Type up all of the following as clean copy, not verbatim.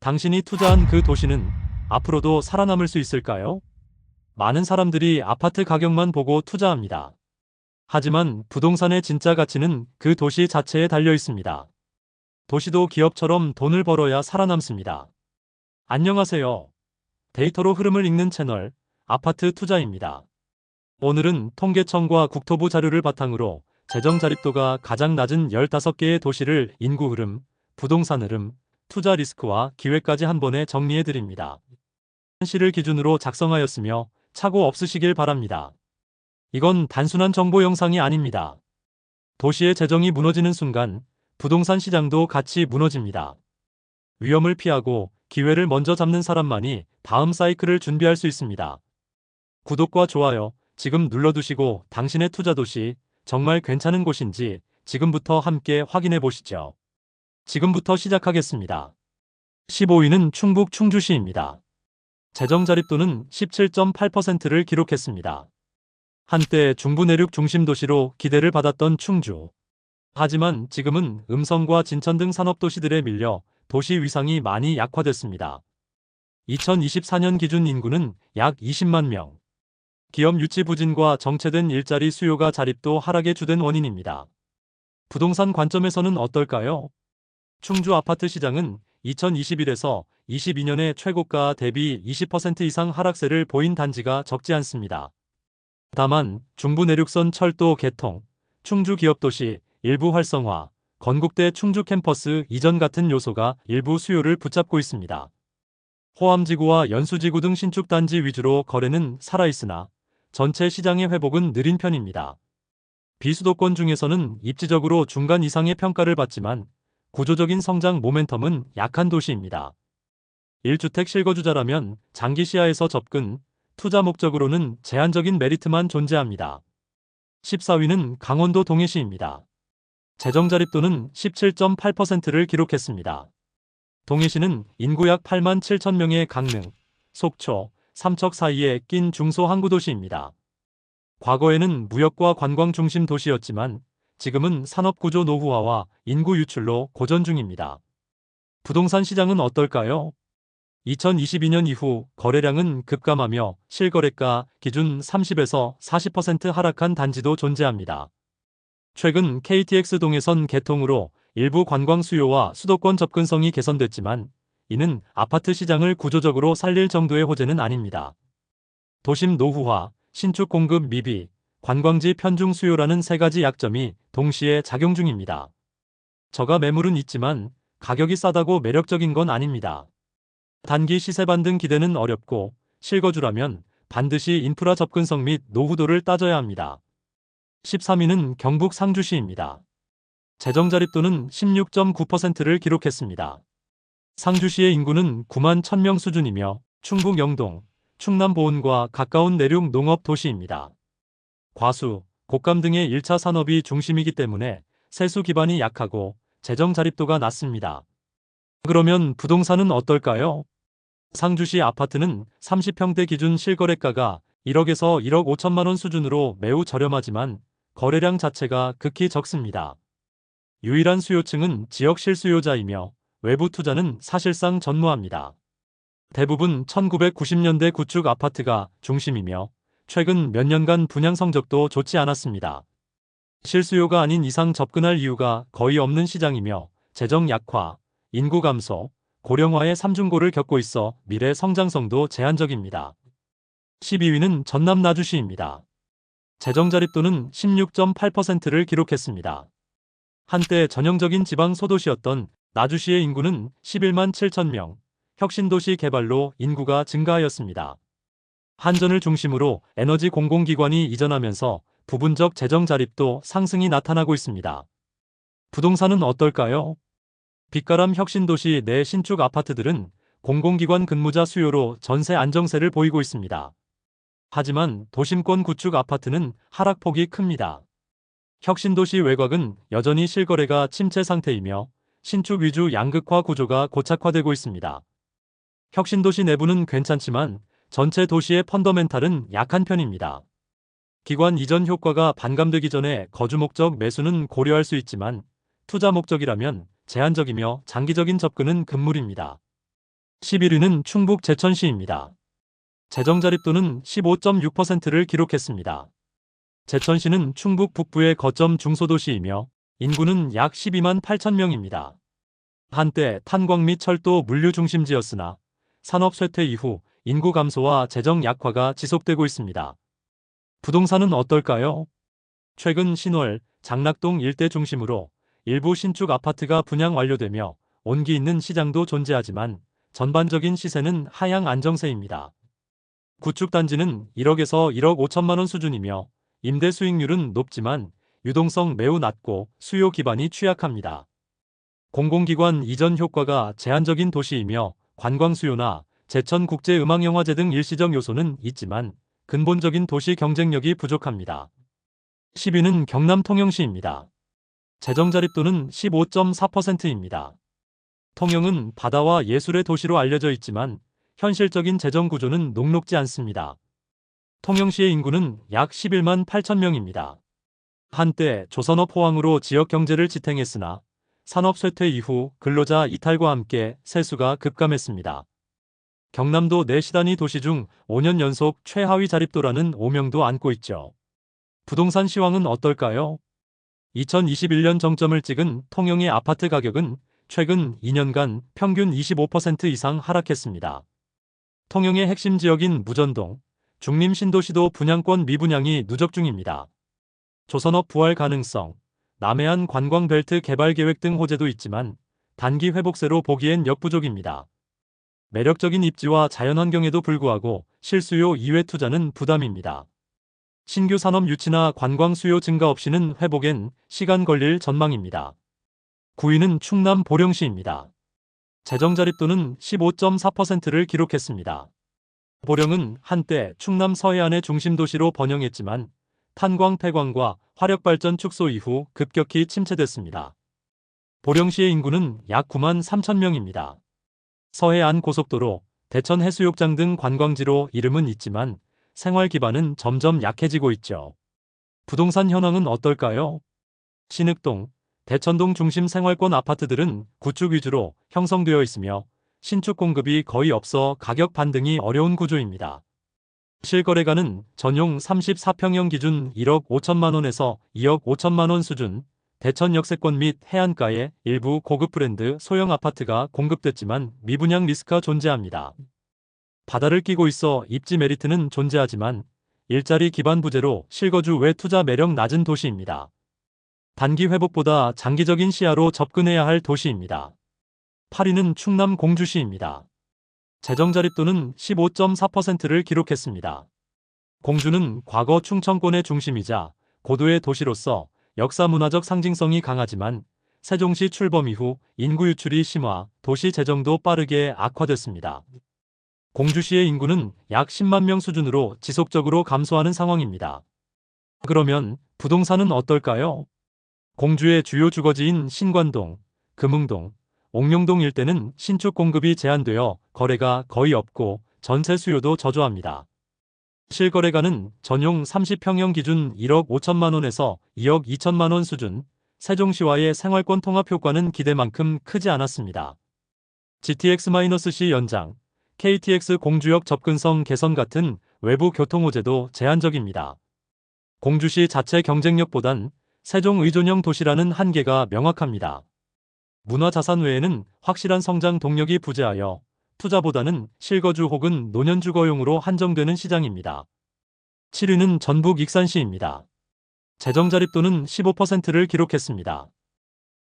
당신이 투자한 그 도시는 앞으로도 살아남을 수 있을까요? 많은 사람들이 아파트 가격만 보고 투자합니다. 하지만 부동산의 진짜 가치는 그 도시 자체에 달려 있습니다. 도시도 기업처럼 돈을 벌어야 살아남습니다. 안녕하세요. 데이터로 흐름을 읽는 채널 아파트 투자입니다. 오늘은 통계청과 국토부 자료를 바탕으로 재정 자립도가 가장 낮은 15개의 도시를 인구 흐름, 부동산 흐름, 투자 리스크와 기회까지 한 번에 정리해 드립니다. 시를 기준으로 작성하였으며 착오 없으시길 바랍니다. 이건 단순한 정보 영상이 아닙니다. 도시의 재정이 무너지는 순간 부동산 시장도 같이 무너집니다. 위험을 피하고 기회를 먼저 잡는 사람만이 다음 사이클을 준비할 수 있습니다. 구독과 좋아요 지금 눌러두시고 당신의 투자 도시 정말 괜찮은 곳인지 지금부터 함께 확인해 보시죠. 지금부터 시작하겠습니다. 15위는 충북 충주시입니다. 재정 자립도는 17.8%를 기록했습니다. 한때 중부 내륙 중심 도시로 기대를 받았던 충주. 하지만 지금은 음성과 진천 등 산업도시들에 밀려 도시 위상이 많이 약화됐습니다. 2024년 기준 인구는 약 20만 명. 기업 유치 부진과 정체된 일자리 수요가 자립도 하락의 주된 원인입니다. 부동산 관점에서는 어떨까요? 충주 아파트 시장은 2021에서 22년에 최고가 대비 20% 이상 하락세를 보인 단지가 적지 않습니다. 다만 중부 내륙선 철도 개통, 충주 기업도시 일부 활성화, 건국대 충주 캠퍼스 이전 같은 요소가 일부 수요를 붙잡고 있습니다. 호암지구와 연수지구 등 신축 단지 위주로 거래는 살아있으나 전체 시장의 회복은 느린 편입니다. 비수도권 중에서는 입지적으로 중간 이상의 평가를 받지만 구조적인 성장 모멘텀은 약한 도시입니다. 1주택 실거주자라면 장기 시야에서 접근, 투자 목적으로는 제한적인 메리트만 존재합니다. 14위는 강원도 동해시입니다. 재정 자립도는 17.8%를 기록했습니다. 동해시는 인구 약 8만 7천 명의 강릉, 속초, 삼척 사이에 낀 중소항구도시입니다. 과거에는 무역과 관광 중심 도시였지만 지금은 산업구조 노후화와 인구 유출로 고전 중입니다. 부동산 시장은 어떨까요? 2022년 이후 거래량은 급감하며 실거래가 기준 30에서 40% 하락한 단지도 존재합니다. 최근 KTX 동해선 개통으로 일부 관광 수요와 수도권 접근성이 개선됐지만 이는 아파트 시장을 구조적으로 살릴 정도의 호재는 아닙니다. 도심 노후화, 신축 공급 미비, 관광지 편중 수요라는 세 가지 약점이 동시에 작용 중입니다. 저가 매물은 있지만 가격이 싸다고 매력적인 건 아닙니다. 단기 시세 반등 기대는 어렵고 실거주라면 반드시 인프라 접근성 및 노후도를 따져야 합니다. 13위는 경북 상주시입니다. 재정 자립도는 16.9%를 기록했습니다. 상주시의 인구는 9만 1000명 수준이며 충북 영동, 충남 보은과 가까운 내륙 농업 도시입니다. 과수, 곡감 등의 1차 산업이 중심이기 때문에 세수 기반이 약하고 재정 자립도가 낮습니다. 그러면 부동산은 어떨까요? 상주시 아파트는 30평대 기준 실거래가가 1억에서 1억 5천만 원 수준으로 매우 저렴하지만 거래량 자체가 극히 적습니다. 유일한 수요층은 지역 실수요자이며 외부 투자는 사실상 전무합니다. 대부분 1990년대 구축 아파트가 중심이며 최근 몇 년간 분양 성적도 좋지 않았습니다. 실수요가 아닌 이상 접근할 이유가 거의 없는 시장이며 재정 약화, 인구 감소, 고령화의 삼중고를 겪고 있어 미래 성장성도 제한적입니다. 12위는 전남 나주시입니다. 재정 자립도는 16.8%를 기록했습니다. 한때 전형적인 지방 소도시였던 나주시의 인구는 11만 7천 명, 혁신도시 개발로 인구가 증가하였습니다. 한전을 중심으로 에너지 공공기관이 이전하면서 부분적 재정 자립도 상승이 나타나고 있습니다. 부동산은 어떨까요? 빛가람 혁신도시 내 신축 아파트들은 공공기관 근무자 수요로 전세 안정세를 보이고 있습니다. 하지만 도심권 구축 아파트는 하락폭이 큽니다. 혁신도시 외곽은 여전히 실거래가 침체 상태이며 신축 위주 양극화 구조가 고착화되고 있습니다. 혁신도시 내부는 괜찮지만 전체 도시의 펀더멘탈은 약한 편입니다. 기관 이전 효과가 반감되기 전에 거주 목적 매수는 고려할 수 있지만 투자 목적이라면 제한적이며 장기적인 접근은 금물입니다. 11위는 충북 제천시입니다. 재정자립도는 15.6%를 기록했습니다. 제천시는 충북 북부의 거점 중소도시이며 인구는 약 12만 8천 명입니다. 한때 탄광 및 철도 물류 중심지였으나 산업 쇠퇴 이후 인구 감소와 재정 약화가 지속되고 있습니다. 부동산은 어떨까요? 최근 신월, 장락동 일대 중심으로 일부 신축 아파트가 분양 완료되며 온기 있는 시장도 존재하지만 전반적인 시세는 하향 안정세입니다. 구축 단지는 1억에서 1억 5천만 원 수준이며 임대 수익률은 높지만 유동성 매우 낮고 수요 기반이 취약합니다. 공공기관 이전 효과가 제한적인 도시이며 관광 수요나 제천국제음악영화제 등 일시적 요소는 있지만 근본적인 도시 경쟁력이 부족합니다. 10위는 경남 통영시입니다. 재정자립도는 15.4%입니다. 통영은 바다와 예술의 도시로 알려져 있지만 현실적인 재정 구조는 녹록지 않습니다. 통영시의 인구는 약 11만 8천 명입니다. 한때 조선업 호황으로 지역 경제를 지탱했으나 산업 쇠퇴 이후 근로자 이탈과 함께 세수가 급감했습니다. 경남도 내 시단위 도시 중 5년 연속 최하위 자립도라는 오명도 안고 있죠. 부동산 시황은 어떨까요? 2021년 정점을 찍은 통영의 아파트 가격은 최근 2년간 평균 25% 이상 하락했습니다. 통영의 핵심 지역인 무전동, 중림 신도시도 분양권 미분양이 누적 중입니다. 조선업 부활 가능성, 남해안 관광벨트 개발 계획 등 호재도 있지만 단기 회복세로 보기엔 역부족입니다. 매력적인 입지와 자연환경에도 불구하고 실수요 이외 투자는 부담입니다. 신규 산업 유치나 관광 수요 증가 없이는 회복엔 시간 걸릴 전망입니다. 9위는 충남 보령시입니다. 재정자립도는 15.4%를 기록했습니다. 보령은 한때 충남 서해안의 중심도시로 번영했지만 탄광 폐광과 화력발전 축소 이후 급격히 침체됐습니다. 보령시의 인구는 약 9만 3천 명입니다. 서해안 고속도로, 대천 해수욕장 등 관광지로 이름은 있지만 생활 기반은 점점 약해지고 있죠. 부동산 현황은 어떨까요? 신흑동, 대천동 중심 생활권 아파트들은 구축 위주로 형성되어 있으며 신축 공급이 거의 없어 가격 반등이 어려운 구조입니다. 실거래가는 전용 34평형 기준 1억 5천만 원에서 2억 5천만 원 수준, 대천 역세권 및 해안가에 일부 고급 브랜드 소형 아파트가 공급됐지만 미분양 리스크가 존재합니다. 바다를 끼고 있어 입지 메리트는 존재하지만 일자리 기반 부재로 실거주 외 투자 매력 낮은 도시입니다. 단기 회복보다 장기적인 시야로 접근해야 할 도시입니다. 8위는 충남 공주시입니다. 재정자립도는 15.4%를 기록했습니다. 공주는 과거 충청권의 중심이자 고도의 도시로서 역사 문화적 상징성이 강하지만 세종시 출범 이후 인구 유출이 심화, 도시 재정도 빠르게 악화됐습니다. 공주시의 인구는 약 10만 명 수준으로 지속적으로 감소하는 상황입니다. 그러면 부동산은 어떨까요? 공주의 주요 주거지인 신관동, 금흥동, 옥룡동 일대는 신축 공급이 제한되어 거래가 거의 없고 전세 수요도 저조합니다. 실거래가는 전용 30평형 기준 1억 5천만 원에서 2억 2천만 원 수준, 세종시와의 생활권 통합 효과는 기대만큼 크지 않았습니다. GTX-C 연장, KTX 공주역 접근성 개선 같은 외부 교통 호재도 제한적입니다. 공주시 자체 경쟁력보단 세종 의존형 도시라는 한계가 명확합니다. 문화자산 외에는 확실한 성장 동력이 부재하여 투자보다는 실거주 혹은 노년주거용으로 한정되는 시장입니다. 7위는 전북 익산시입니다. 재정자립도는 15%를 기록했습니다.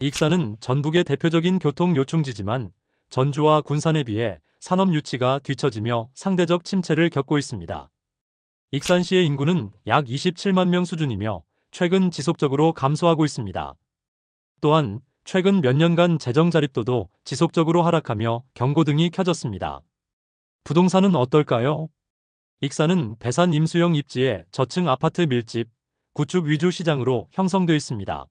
익산은 전북의 대표적인 교통 요충지지만 전주와 군산에 비해 산업 유치가 뒤처지며 상대적 침체를 겪고 있습니다. 익산시의 인구는 약 27만 명 수준이며 최근 지속적으로 감소하고 있습니다. 또한 최근 몇 년간 재정자립도도 지속적으로 하락하며 경고등이 켜졌습니다. 부동산은 어떨까요? 익산은 배산 임수형 입지의 저층 아파트 밀집, 구축 위주 시장으로 형성되어 있습니다.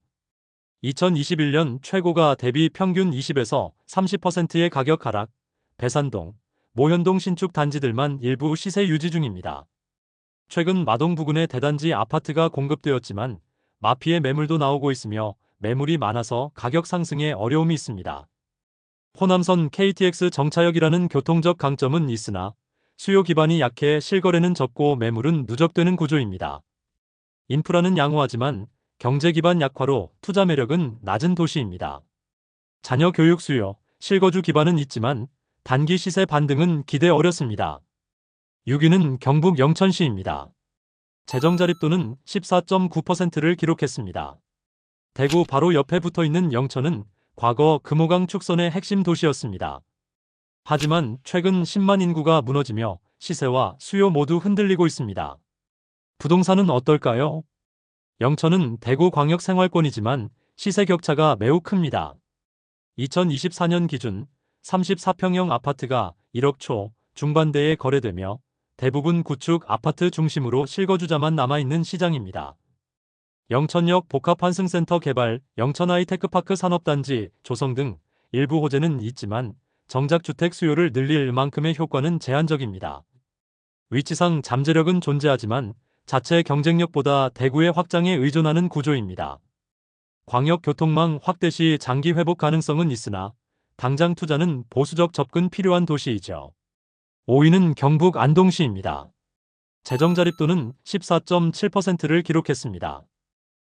2021년 최고가 대비 평균 20에서 30%의 가격 하락, 배산동, 모현동 신축 단지들만 일부 시세 유지 중입니다. 최근 마동 부근에 대단지 아파트가 공급되었지만 마피의 매물도 나오고 있으며 매물이 많아서 가격 상승에 어려움이 있습니다. 호남선 KTX 정차역이라는 교통적 강점은 있으나 수요 기반이 약해 실거래는 적고 매물은 누적되는 구조입니다. 인프라는 양호하지만 경제 기반 약화로 투자 매력은 낮은 도시입니다. 자녀 교육 수요, 실거주 기반은 있지만 단기 시세 반등은 기대 어렵습니다. 6위는 경북 영천시입니다. 재정 자립도는 14.9%를 기록했습니다. 대구 바로 옆에 붙어 있는 영천은 과거 금호강 축선의 핵심 도시였습니다. 하지만 최근 10만 인구가 무너지며 시세와 수요 모두 흔들리고 있습니다. 부동산은 어떨까요? 영천은 대구 광역 생활권이지만 시세 격차가 매우 큽니다. 2024년 기준 34평형 아파트가 1억 초 중반대에 거래되며 대부분 구축 아파트 중심으로 실거주자만 남아있는 시장입니다. 영천역 복합환승센터 개발, 영천하이테크파크 산업단지 조성 등 일부 호재는 있지만 정작 주택 수요를 늘릴 만큼의 효과는 제한적입니다. 위치상 잠재력은 존재하지만 자체 경쟁력보다 대구의 확장에 의존하는 구조입니다. 광역교통망 확대 시 장기 회복 가능성은 있으나 당장 투자는 보수적 접근 필요한 도시이죠. 5위는 경북 안동시입니다. 재정 자립도는 14.7%를 기록했습니다.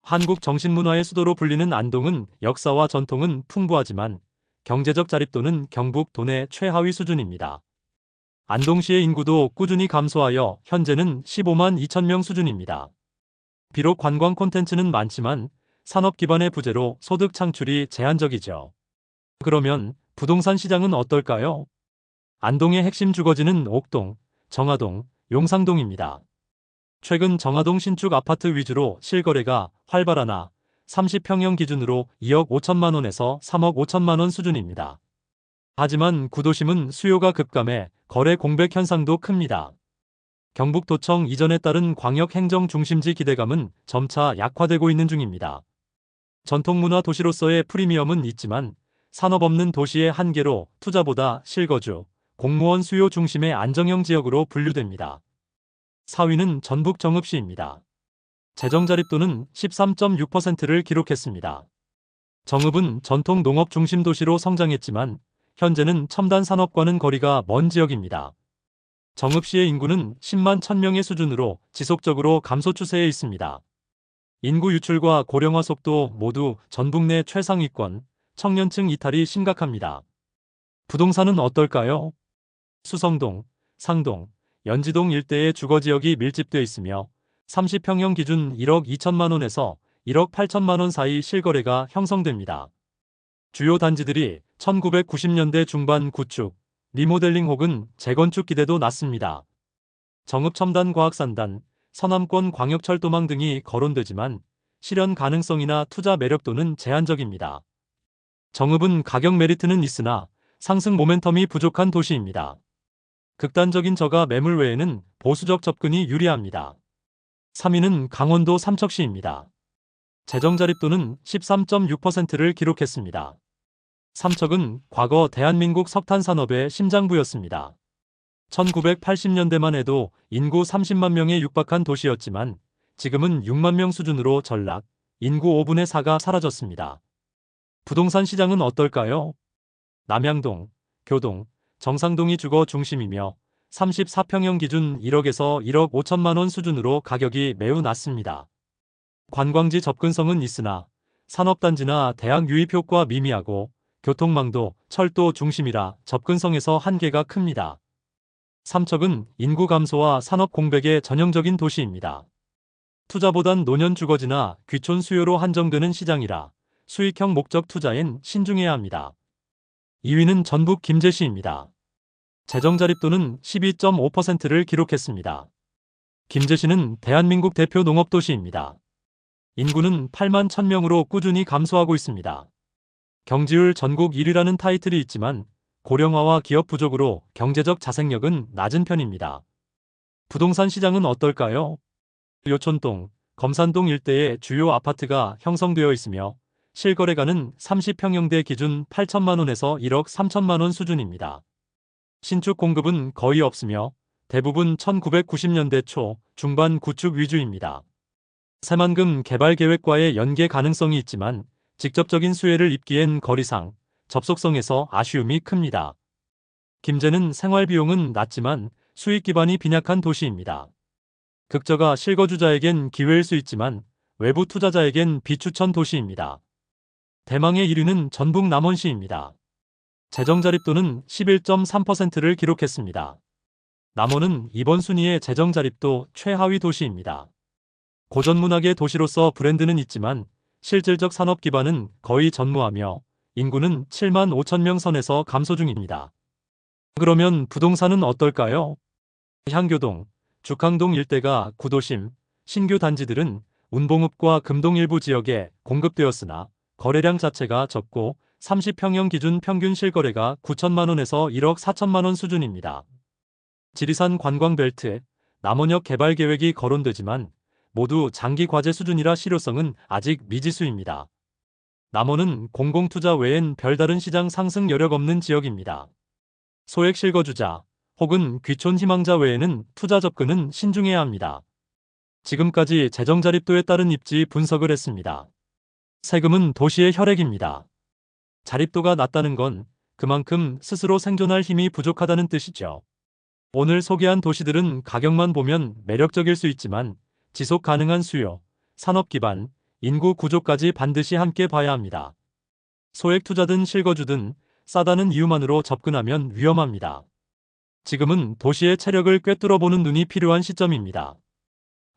한국 정신문화의 수도로 불리는 안동은 역사와 전통은 풍부하지만 경제적 자립도는 경북 도내 최하위 수준입니다. 안동시의 인구도 꾸준히 감소하여 현재는 15만 2천 명 수준입니다. 비록 관광 콘텐츠는 많지만 산업 기반의 부재로 소득 창출이 제한적이죠. 그러면 부동산 시장은 어떨까요? 안동의 핵심 주거지는 옥동, 정화동, 용상동입니다. 최근 정화동 신축 아파트 위주로 실거래가 활발하나 30평형 기준으로 2억 5천만 원에서 3억 5천만 원 수준입니다. 하지만 구도심은 수요가 급감해 거래 공백 현상도 큽니다. 경북도청 이전에 따른 광역행정 중심지 기대감은 점차 약화되고 있는 중입니다. 전통문화 도시로서의 프리미엄은 있지만 산업 없는 도시의 한계로 투자보다 실거주, 공무원 수요 중심의 안정형 지역으로 분류됩니다. 4위는 전북 정읍시입니다. 재정 자립도는 13.6%를 기록했습니다. 정읍은 전통 농업 중심 도시로 성장했지만 현재는 첨단 산업과는 거리가 먼 지역입니다. 정읍시의 인구는 10만 1000명의 수준으로 지속적으로 감소 추세에 있습니다. 인구 유출과 고령화 속도 모두 전북 내 최상위권, 청년층 이탈이 심각합니다. 부동산은 어떨까요? 수성동, 상동, 연지동 일대의 주거지역이 밀집돼 있으며 30평형 기준 1억 2천만 원에서 1억 8천만 원 사이 실거래가 형성됩니다. 주요 단지들이 1990년대 중반 구축, 리모델링 혹은 재건축 기대도 낮습니다. 정읍첨단과학산단, 서남권 광역철도망 등이 거론되지만 실현 가능성이나 투자 매력도는 제한적입니다. 정읍은 가격 메리트는 있으나 상승 모멘텀이 부족한 도시입니다. 극단적인 저가 매물 외에는 보수적 접근이 유리합니다. 3위는 강원도 삼척시입니다. 재정 자립도는 13.6%를 기록했습니다. 삼척은 과거 대한민국 석탄 산업의 심장부였습니다. 1980년대만 해도 인구 30만 명에 육박한 도시였지만 지금은 6만 명 수준으로 전락, 인구 5분의 4가 사라졌습니다. 부동산 시장은 어떨까요? 남양동, 교동, 정상동이 주거 중심이며 34평형 기준 1억에서 1억 5천만 원 수준으로 가격이 매우 낮습니다. 관광지 접근성은 있으나 산업단지나 대학 유입 효과 미미하고 교통망도 철도 중심이라 접근성에서 한계가 큽니다. 삼척은 인구 감소와 산업 공백의 전형적인 도시입니다. 투자보단 노년 주거지나 귀촌 수요로 한정되는 시장이라 수익형 목적 투자엔 신중해야 합니다. 2위는 전북 김제시입니다. 재정 자립도는 12.5%를 기록했습니다. 김제시는 대한민국 대표 농업도시입니다. 인구는 8만 1000명으로 꾸준히 감소하고 있습니다. 경지율 전국 1위라는 타이틀이 있지만 고령화와 기업 부족으로 경제적 자생력은 낮은 편입니다. 부동산 시장은 어떨까요? 요촌동, 검산동 일대에 주요 아파트가 형성되어 있으며 실거래가는 30평형대 기준 8천만 원에서 1억 3천만 원 수준입니다. 신축 공급은 거의 없으며 대부분 1990년대 초, 중반 구축 위주입니다. 새만금 개발 계획과의 연계 가능성이 있지만 직접적인 수혜를 입기엔 거리상, 접속성에서 아쉬움이 큽니다. 김제는 생활비용은 낮지만 수익 기반이 빈약한 도시입니다. 극저가 실거주자에겐 기회일 수 있지만 외부 투자자에겐 비추천 도시입니다. 대망의 1위는 전북 남원시입니다. 재정자립도는 11.3%를 기록했습니다. 남원은 이번 순위의 재정자립도 최하위 도시입니다. 고전문학의 도시로서 브랜드는 있지만 실질적 산업 기반은 거의 전무하며 인구는 7만 5천 명 선에서 감소 중입니다. 그러면 부동산은 어떨까요? 향교동, 죽항동 일대가 구도심, 신규 단지들은 운봉읍과 금동 일부 지역에 공급되었으나 거래량 자체가 적고 30평형 기준 평균 실거래가 9천만 원에서 1억 4천만 원 수준입니다. 지리산 관광벨트, 남원역 개발 계획이 거론되지만 모두 장기 과제 수준이라 실효성은 아직 미지수입니다. 남원은 공공투자 외엔 별다른 시장 상승 여력 없는 지역입니다. 소액 실거주자 혹은 귀촌 희망자 외에는 투자 접근은 신중해야 합니다. 지금까지 재정자립도에 따른 입지 분석을 했습니다. 세금은 도시의 혈액입니다. 자립도가 낮다는 건 그만큼 스스로 생존할 힘이 부족하다는 뜻이죠. 오늘 소개한 도시들은 가격만 보면 매력적일 수 있지만 지속 가능한 수요, 산업 기반, 인구 구조까지 반드시 함께 봐야 합니다. 소액 투자든 실거주든 싸다는 이유만으로 접근하면 위험합니다. 지금은 도시의 체력을 꿰뚫어 보는 눈이 필요한 시점입니다.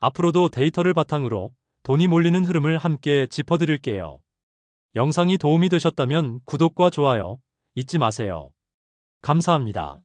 앞으로도 데이터를 바탕으로 돈이 몰리는 흐름을 함께 짚어드릴게요. 영상이 도움이 되셨다면 구독과 좋아요 잊지 마세요. 감사합니다.